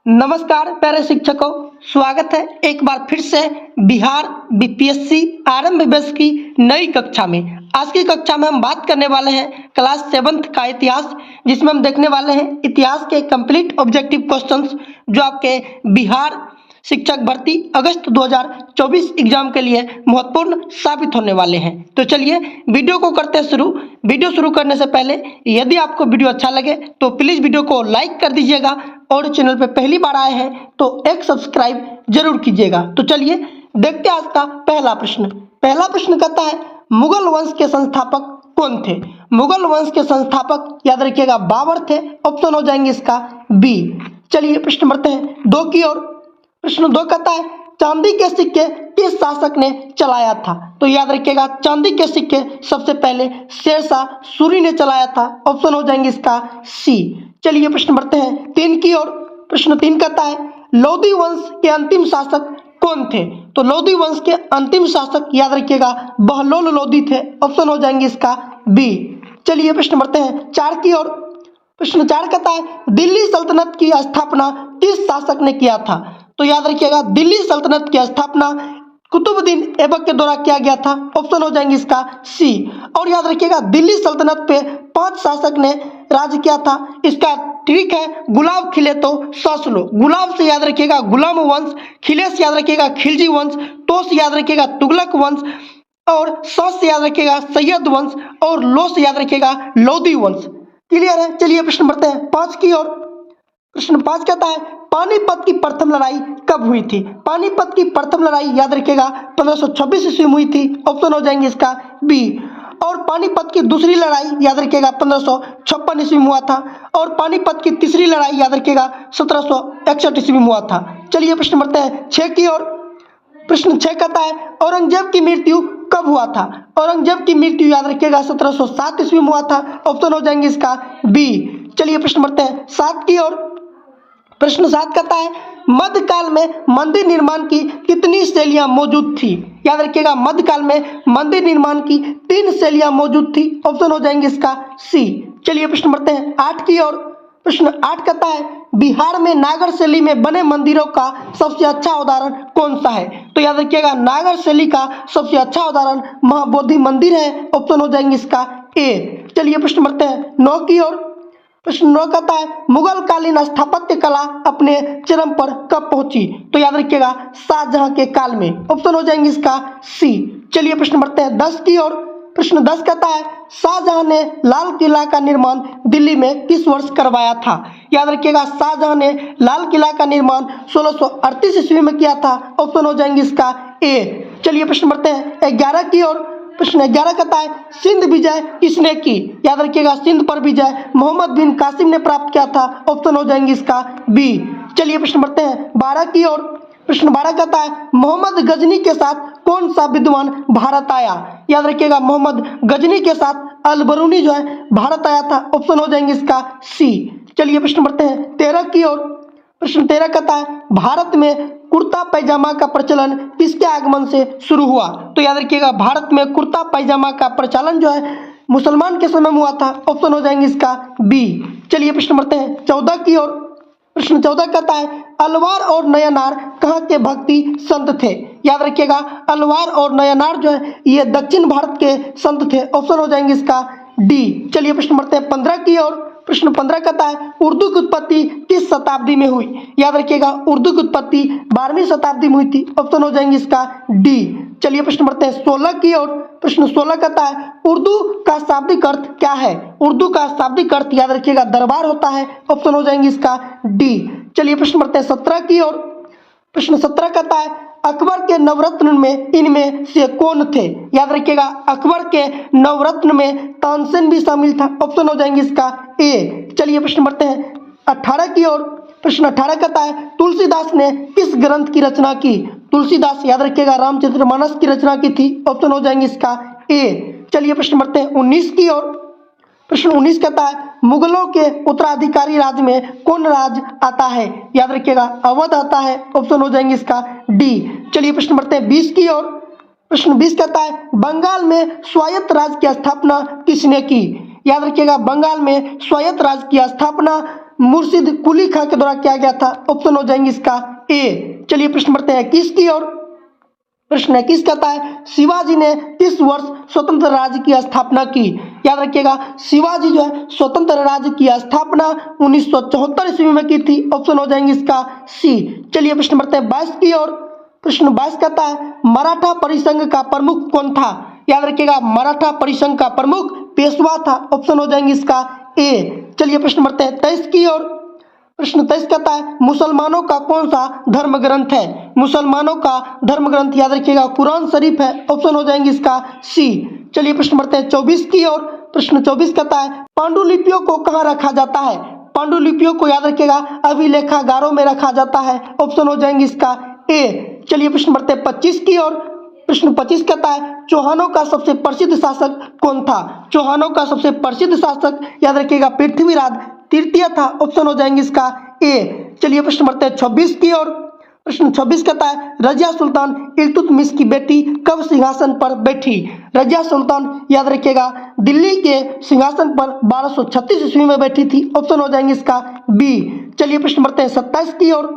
नमस्कार प्यारे शिक्षकों, स्वागत है एक बार फिर से बिहार बीपीएससी आरंभ बैच की नई कक्षा में। आज की कक्षा में हम बात करने वाले हैं क्लास 7th का इतिहास, जिसमें हम देखने वाले हैं इतिहास के कंप्लीट ऑब्जेक्टिव क्वेश्चंस जो आपके बिहार शिक्षक भर्ती अगस्त 2024 एग्जाम के लिए महत्वपूर्ण साबित होने वाले हैं। तो चलिए वीडियो को करते हैं शुरू। वीडियो शुरू करने से पहले यदि आपको वीडियो अच्छा लगे तो प्लीज़ वीडियो को लाइक कर दीजिएगा और चैनल पर पहली बार आए हैं तो एक सब्सक्राइब जरूर कीजिएगा। तो चलिए देखते हैं आज का पहला प्रश्न। पहला प्रश्न कहता है मुगल वंश के संस्थापक कौन थे? मुगल वंश के संस्थापक याद रखिएगा बाबर थे। ऑप्शन हो जाएंगे इसका बी। चलिए प्रश्न बढ़ते हैं 2 की ओर। प्रश्न 2 कहता है चांदी के सिक्के किस शासक ने चलाया था? तो याद रखिएगा चांदी के सिक्के सबसे पहले शेरशाह सूरी ने चलाया था। ऑप्शन हो जाएंगे इसका सी। चलिए प्रश्न बढ़ते हैं 3 की ओर। प्रश्न 3 कहता है लोधी वंश के अंतिम शासक कौन थे? तो लोधी वंश के अंतिम शासक याद रखिएगा बहलोल लोधी थे। ऑप्शन हो जाएंगे इसका बी। चलिए प्रश्न बढ़ते हैं 4 की ओर। प्रश्न 4 कहता है दिल्ली सल्तनत की स्थापना किस शासक ने किया था? तो याद रखिएगा दिल्ली सल्तनत की स्थापना कुतुबुद्दीन ऐबक के द्वारा किया गया था। ऑप्शन हो जाएंगे इसका सी। और याद रखिएगा दिल्ली सल्तनत पे 5 शासक ने राज किया था। इसका ट्रिक है गुलाब खिले तो सस लो। गुलाब से याद रखिएगा गुलाम वंश, खिले से याद रखिएगा खिलजी वंश, तो से याद रखिएगा तुगलक वंश, और सस से याद रखिएगा सैयद वंश, और लो से याद रखिएगा लोधी वंश। क्लियर है? चलिए प्रश्न बढ़ते हैं 5 की ओर। प्रश्न 5 कहता है पानीपत की प्रथम लड़ाई कब हुई थी? पानीपत की प्रथम लड़ाई याद रखिएगा 1526 ईस्वी में हुई थी। ऑप्शन हो जाएंगे इसका बी। और पानीपत की दूसरी लड़ाई याद रखिएगा 1556 ईस्वी में हुआ था। और पानीपत की तीसरी लड़ाई याद रखिएगा 1761 ईस्वी में हुआ था। चलिए प्रश्न बढ़ते हैं 6 की ओर। प्रश्न 6 कहता है औरंगजेब की मृत्यु कब हुआ था? औरंगजेब की मृत्यु याद रखिएगा 1707 ईस्वी में हुआ था। ऑप्शन हो जाएंगे इसका बी। चलिए प्रश्न बढ़ते हैं 7 की ओर। प्रश्न 7 कहता है मध्यकाल में मंदिर निर्माण की कितनी शैलियां मौजूद थी? याद रखिएगा मध्यकाल में मंदिर निर्माण की 3 शैलियां मौजूद थी। ऑप्शन हो जाएंगे इसका सी। चलिए प्रश्न बढ़ते हैं 8 की ओर। प्रश्न 8 कहता है बिहार में नागर शैली में बने मंदिरों का सबसे अच्छा उदाहरण कौन सा है? तो याद रखिएगा नागर शैली का सबसे अच्छा उदाहरण महाबोधि मंदिर है। ऑप्शन हो जाएंगे इसका ए। चलिए प्रश्न बढ़ते हैं 9 की ओर। प्रश्न 9 कहता है मुगल कालीन स्थापत्य कला अपने चरम पर कब पहुंची? तो याद रखिएगा शाहजहां के काल में। ऑप्शन हो जाएंगे इसका सी। चलिए प्रश्न बढ़ते हैं 10 की ओर। प्रश्न 10 कहता है शाहजहां ने लाल किला का निर्माण दिल्ली में किस वर्ष करवाया था? याद रखिएगा शाहजहां ने लाल किला का निर्माण 1638 ईस्वी में किया था। ऑप्शन हो जाएंगे इसका ए। चलिए प्रश्न बढ़ते हैं 11 की ओर। प्रश्न 11 कहता है सिंध विजय किसने की? याद रखिएगा सिंध पर विजय मोहम्मद बिन कासिम ने प्राप्त किया था। ऑप्शन हो जाएंगे इसका बी। चलिए प्रश्न बढ़ते हैं 12 की ओर। प्रश्न 12 कहता है मोहम्मद गजनी के साथ कौन सा विद्वान भारत आया? याद रखिएगा मोहम्मद गजनी के साथ अल बरूनी जो है भारत आया था। ऑप्शन हो जाएंगे इसका सी। चलिए प्रश्न बढ़ते हैं 13 की ओर। प्रश्न 13 कहता है भारत में कुर्ता पैजामा का प्रचलन किसके आगमन से शुरू हुआ? तो याद रखिएगा भारत में कुर्ता पैजामा का प्रचलन जो है मुसलमान के समय में हुआ था। ऑप्शन हो जाएंगे इसका बी। चलिए प्रश्न बढ़ते हैं 14 की ओर। प्रश्न 14 कहता है अलवार और नयनार कहाँ के भक्ति संत थे? याद रखिएगा अलवार और नयनार जो है ये दक्षिण भारत के संत थे। ऑप्शन हो जाएंगे इसका डी। चलिए प्रश्न बढ़ते हैं 15 की ओर। प्रश्न 15 कहता है उर्दू की उत्पत्ति किस शताब्दी में हुई? याद रखिएगा उर्दू की उत्पत्ति 12वीं शताब्दी में हुई थी। ऑप्शन हो जाएंगे इसका डी। चलिए प्रश्न बढ़ते हैं 16 की ओर। प्रश्न 16 कहता है उर्दू का शाब्दिक अर्थ क्या है? उर्दू का शाब्दिक अर्थ याद रखिएगा दरबार होता है। ऑप्शन हो जाएंगे इसका डी। चलिए प्रश्न बढ़ते हैं 17 की ओर। प्रश्न 17 कहता है अकबर के नवरत्न में इनमें से कौन थे? याद रखिएगा अकबर के नवरत्न में तानसेन भी शामिल था। ऑप्शन हो जाएंगे इसका ए। चलिए प्रश्न बढ़ते हैं 18 की ओर। प्रश्न 18 कहता है तुलसीदास ने किस ग्रंथ की रचना की? तुलसीदास याद रखिएगा रामचरितमानस की रचना की थी। ऑप्शन हो जाएंगे इसका ए। चलिए प्रश्न बढ़ते हैं 19 की ओर। प्रश्न 19 कहता है मुगलों के उत्तराधिकारी राज्य में कौन राज आता है? याद रखिएगा अवध आता है। ऑप्शन हो जाएंगे इसका डी। चलिए प्रश्न बढ़ते हैं 20 की ओर। प्रश्न 20 कहता है बंगाल में स्वायत्त राज्य की स्थापना किसने की? याद रखिएगा बंगाल में स्वायत्त राज्य की स्थापना मुर्शिद कुली खां के द्वारा किया गया था? ऑप्शन हो जाएंगे इसका ए। चलिए प्रश्न बढ़ते हैं 21 की ओर। प्रश्न 21 कहता है शिवाजी ने किस वर्ष स्वतंत्र राज्य की स्थापना की? याद रखिएगा, शिवाजी जो है स्वतंत्र राज्य की स्थापना 1974 ईस्वी में की थी। ऑप्शन हो जाएंगे इसका सी। चलिए प्रश्न बढ़ते हैं 22 की ओर। प्रश्न 22 कहता है मराठा परिसंघ का प्रमुख कौन था? याद रखिएगा, मराठा परिसंघ का प्रमुख पेशवा था। ऑप्शन हो जाएंगे इसका ए। चलिए प्रश्न बढ़ते हैं 23 की ओर। प्रश्न 23 कहता है मुसलमानों का कौन सा धर्म ग्रंथ है? मुसलमानों का धर्म ग्रंथ याद रखिएगा कुरान शरीफ है। ऑप्शन हो जाएंगे इसका सी। चलिए प्रश्न बढ़ते हैं 24 की ओर। प्रश्न 24 कहता है पांडुलिपियों को कहाँ रखा जाता है? पांडुलिपियों को याद रखिएगा अभिलेखागारों में रखा जाता है। ऑप्शन हो जाएंगे इसका ए। चलिए प्रश्न बढ़ते हैं 25 की ओर। प्रश्न 25 कहता है चौहानों का सबसे प्रसिद्ध शासक कौन था? चौहानों का सबसे प्रसिद्ध शासक याद रखिएगा पृथ्वीराज तृतीय था। ऑप्शन हो जाएंगे इसका ए। चलिए प्रश्न बढ़ते हैं 26 की ओर। प्रश्न 26 कहता है रजिया सुल्तान इल्तुतमिश की बेटी कब सिंहासन पर बैठी? रजिया सुल्तान याद रखिएगा दिल्ली के सिंहासन पर 1236 ईस्वी में बैठी थी। ऑप्शन हो जाएंगे इसका बी। चलिए प्रश्न बढ़ते हैं 27 की ओर।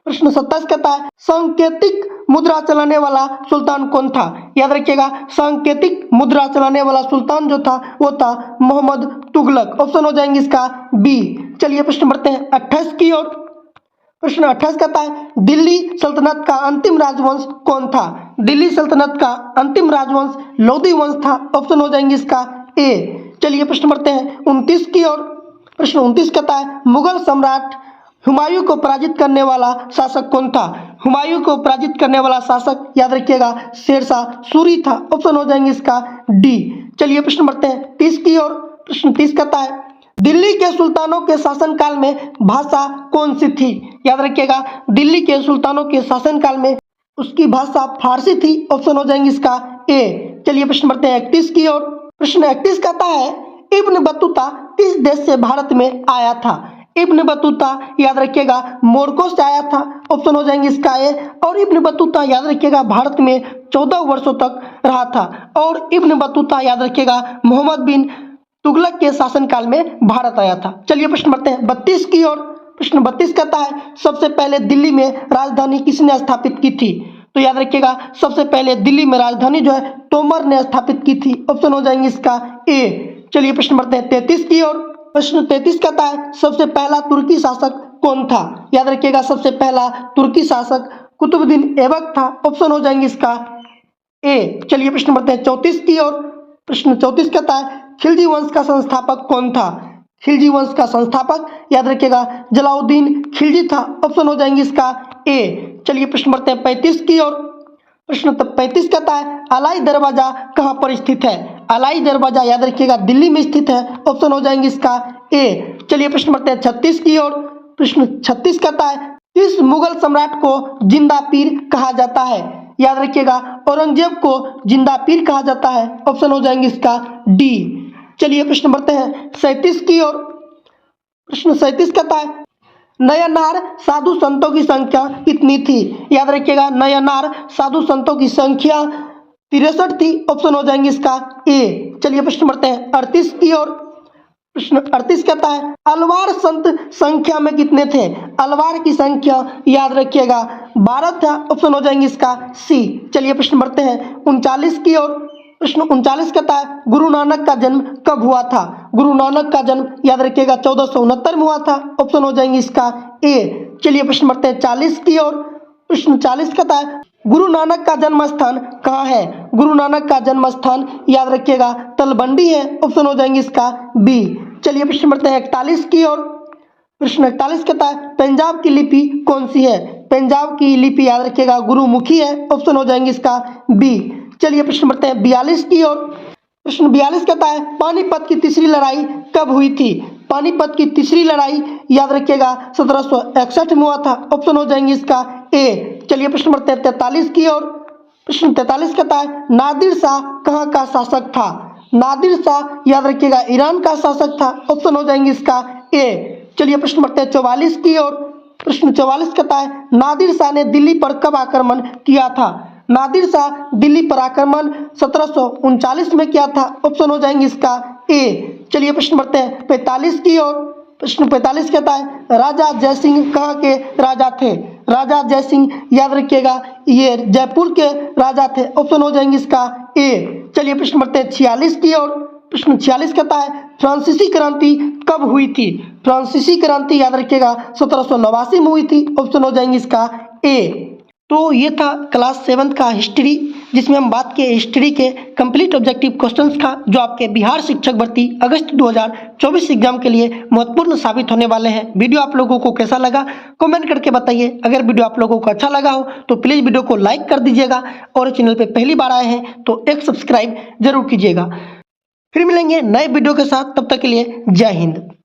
प्रश्न 27 कहता है सांकेतिक मुद्रा चलाने वाला सुल्तान कौन था? याद रखिएगा सांकेतिक मुद्रा चलाने वाला सुल्तान जो था वो था मोहम्मद तुगलक। ऑप्शन हो जाएंगे इसका बी। चलिए प्रश्न बढ़ते हैं 28 की ओर। प्रश्न 28 कहता है दिल्ली सल्तनत का अंतिम राजवंश कौन था? दिल्ली सल्तनत का अंतिम राजवंश लोधी वंश था। ऑप्शन हो जाएंगे इसका ए। चलिए प्रश्न बढ़ते हैं 29 की ओर। प्रश्न 29 कहता है मुगल सम्राट हुमायूं को पराजित करने वाला शासक कौन था? हुमायूं को पराजित करने वाला शासक याद रखिएगा शेरशाह सूरी था। ऑप्शन हो जाएंगे इसका डी। चलिए प्रश्न बढ़ते हैं 30 की ओर। प्रश्न 30 कहता है दिल्ली के सुल्तानों के शासनकाल में भाषा कौन सी थी? याद रखिएगा दिल्ली के सुल्तानों के शासनकाल में उसकी भाषा फारसी थी। ऑप्शन हो जाएंगे इसका ए। चलिए प्रश्न बढ़ते हैं 31 की ओर। प्रश्न 31 कहता है इब्न बतूता किस देश से भारत में आया था? इब्न बतूता याद रखिएगा मोरक्को से आया था। ऑप्शन हो जाएंगे इसका ए। और इब्न बतूता याद रखिएगा भारत में 14 वर्षों तक रहा था। और इब्न बतूता याद रखिएगा मोहम्मद बिन तुगलक के शासनकाल में भारत आया था। चलिए प्रश्न बढ़ते हैं 32 की ओर। प्रश्न 32 कहता है सबसे पहले दिल्ली में राजधानी किसने स्थापित की थी? तो याद रखिएगा सबसे पहले दिल्ली में राजधानी जो है तोमर ने स्थापित की थी। ऑप्शन हो जाएंगे इसका ए। चलिए प्रश्न बढ़ते हैं 33 की ओर। प्रश्न 33 कहता है सबसे पहला तुर्की शासक कौन था? याद रखिएगा सबसे पहला तुर्की शासक कुतुबुद्दीन ऐबक था। ऑप्शन हो जाएंगे इसका ए। चलिए प्रश्न बढ़ते हैं 34 की ओर। प्रश्न 34 कहता है खिलजी वंश का संस्थापक कौन था? खिलजी वंश का संस्थापक याद रखिएगा जलाउद्दीन खिलजी था। ऑप्शन हो जाएंगे इसका ए। चलिए प्रश्न बढ़ते हैं 35 की ओर। प्रश्न 35 कहता है अलाई दरवाजा कहाँ पर स्थित है? अलाई दरवाजा याद रखिएगा दिल्ली में स्थित है। ऑप्शन हो जाएंगे इसका ए। चलिए प्रश्न बढ़ते हैं 36 की ओर। प्रश्न 36 कहता है किस मुगल सम्राट को जिंदा पीर कहा जाता है? याद रखिएगा औरंगजेब को जिंदा पीर कहा जाता है। ऑप्शन हो जाएंगे इसका डी। चलिए प्रश्न बढ़ते हैं 37 की ओर। प्रश्न 37 कहता है नयनार साधु संतों की संख्या कितनी थी? याद रखिएगा नयनार साधु संतों की संख्या 63 थी। ऑप्शन हो जाएंगे इसका ए। चलिए प्रश्न बढ़ते हैं 38 की ओर। प्रश्न 38 कहता है अलवार संत संख्या में कितने थे? अलवार की संख्या याद रखिएगा 12 था। ऑप्शन हो जाएंगे इसका सी। चलिए प्रश्न बढ़ते हैं 39 की ओर। प्रश्न 39 कहता है गुरु नानक का जन्म कब हुआ था? गुरु नानक का जन्म याद रखिएगा 1469 में हुआ था। ऑप्शन हो जाएंगे इसका ए। चलिए प्रश्न बढ़ते हैं 40 की ओर। प्रश्न 40 कहता है गुरु नानक का जन्म स्थान कहाँ है? गुरु नानक का जन्म स्थान याद रखिएगा तलवंडी है। ऑप्शन हो जाएंगे इसका बी। चलिए प्रश्न बढ़ते हैं 41 की ओर। प्रश्न 41 कहता है पंजाब की लिपि कौन सी है? पंजाब की लिपि याद रखिएगा गुरुमुखी है। ऑप्शन हो जाएंगे इसका बी। चलिए प्रश्न बढ़ते हैं 42 की ओर। प्रश्न 42 कहता है पानीपत की तीसरी लड़ाई कब हुई थी? पानीपत की तीसरी लड़ाई याद रखिएगा 1761 में हुआ था। ऑप्शन हो जाएंगे इसका ए। चलिए प्रश्न बढ़ते हैं 43 की ओर। प्रश्न 43 कहता है नादिर शाह कहाँ का शासक था? नादिर शाह याद रखिएगा ईरान का शासक था। ऑप्शन हो जाएंगे इसका ए। चलिए प्रश्न बढ़ते हैं 44 की ओर। प्रश्न 44 कहता है नादिर शाह ने दिल्ली पर कब आक्रमण किया था? नादिर शाह दिल्ली पर आक्रमण 1739 में किया था। ऑप्शन हो जाएंगे इसका ए। चलिए प्रश्न बढ़ते हैं 45 की ओर। प्रश्न 45 कहता है राजा जयसिंह कहाँ के राजा थे। राजा जयसिंह याद रखिएगा ये जयपुर के राजा थे। ऑप्शन हो जाएंगे इसका ए। चलिए प्रश्न बढ़ते हैं 46 की ओर। प्रश्न 46 कहता है फ्रांसीसी क्रांति कब हुई थी। फ्रांसीसी क्रांति याद रखिएगा 1789 में हुई थी। ऑप्शन हो जाएंगे इसका ए। तो ये था क्लास 7 का हिस्ट्री, जिसमें हम बात किए हिस्ट्री के कंप्लीट ऑब्जेक्टिव क्वेश्चंस का, जो आपके बिहार शिक्षक भर्ती अगस्त 2024 एग्जाम के लिए महत्वपूर्ण साबित होने वाले हैं। वीडियो आप लोगों को कैसा लगा कमेंट करके बताइए। अगर वीडियो आप लोगों को अच्छा लगा हो तो प्लीज़ वीडियो को लाइक कर दीजिएगा, और चैनल पर पहली बार आए हैं तो एक सब्सक्राइब जरूर कीजिएगा। फिर मिलेंगे नए वीडियो के साथ, तब तक के लिए जय हिंद।